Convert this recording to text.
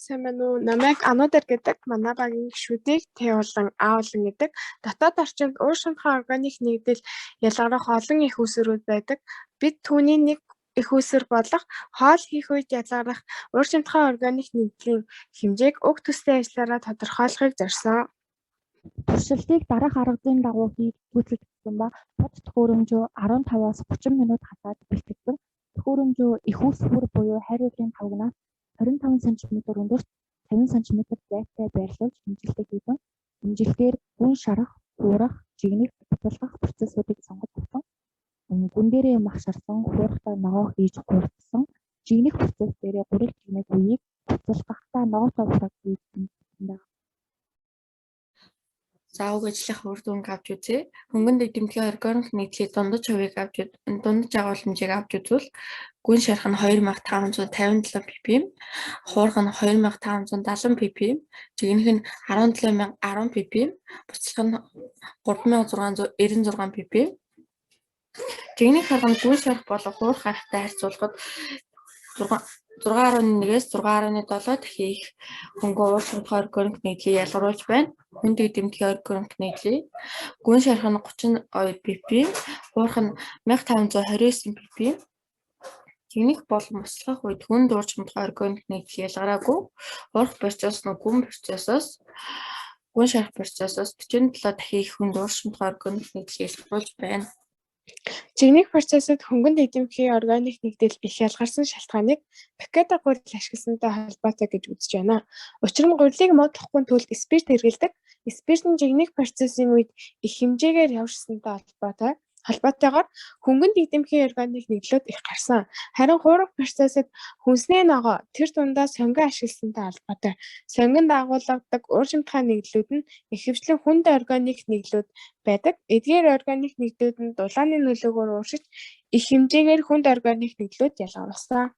Сайн байна уу? Намайг Анудар гэдэг манай багийн гишүүдийг Т болон А болон гэдэг. Дотоод орчинд уur шунтхан органик нэгдэл ялгарах олон их үүсвэрүүд байдаг. Бид түүний нэг их үүсвэр болох хоол хийх үед ялгарах уur шунтхан органик нэгдлийн хэмжээг уг төслийн ажлаараа тодорхойлохыг зорьсон. Туршилтыг дараах аргын дагуу гүйцэтгэсэн ба бод төхөөрөмжөө 15-аас 30 минут хасаад бэлтгэсэн. Төхөөрөмжөө их үүсвэр буюу хайруудын тавгнаас 25 см өндөрт 50 см зайтай байрлуулж хэмжилтийг хийсэн. Хэмжилтээр гүн шарах, хуурах, жигнэх, буцалгах процессуудыг сонгож авсан. Гүн дээрээ махшарсан, хуурахтаа ногоо хийж хуурдсан. Жигнэх процесс дээрээ гурил жигнэх үеийг буцалгахтаа ногоотой хуурах хийсэн байна. За уг ажлынхаа үр дүнг авч үзье. Хөнгөн дэвтэмтгий органик нэгдлийн дундаж хувийг дундаж агуулмжийг авч үзвэл гүн шарах нь 2557 ppm, хуурах нь 2570 ppm, жигнэх нь 17010 ppm, буцалгах нь 3696 ppm. Жигнэх харганд гүн шарах болон хуурах харахтай харьцуулахад 6.1-ээс 6.7 дахин их хөнгөн уur шунтхан органик нэгдлийг ялгаруулж байна. Хүн дэвтэмтгий органик нэгдлийг гүн шарах нь 30 ppm, хуурах нь 1529 ppm. Жигнэх болон буцалгах үед хүнд уur шунтхан органик нэгдэл ялгараагүй. Хуурах процесс нь гүн процессоос гүн шарах процессоос 47 дахин их хүнд уur шунтхан органик нэгдлийг ялгаруулж байна. Жигнэх процессыг хөнгөн дэвтэмтгий органик нэгдэл их ялгарсан шалтгааныг пакета гурил ашигласантай холбоотой гэж үзэж байна. Учир нь гурилыг муудахгүй тулд спирт хэрэглэдэг. Спирт нь жигнэх процессын үед их хэмжээгээр явжсантай холбоотойгоор хөнгөн дэвтэмтгий органик нэгдлүүд их гарсан. Харин хуурах процессыг хүнсний ногоо тэр дундаа сонгон ашигласантай холбоотой. Сонгонд агуулгадаг ур шунтхан нэгдлүүд нь ихэвчлэн хүнд органик нэгдлүүд байдаг. Эдгээр органик нэгдлүүд нь дулааны нөлөөгөөр ууршиж их хэмжээгээр хүнд органик нэгдлүүд ялгаруулсан.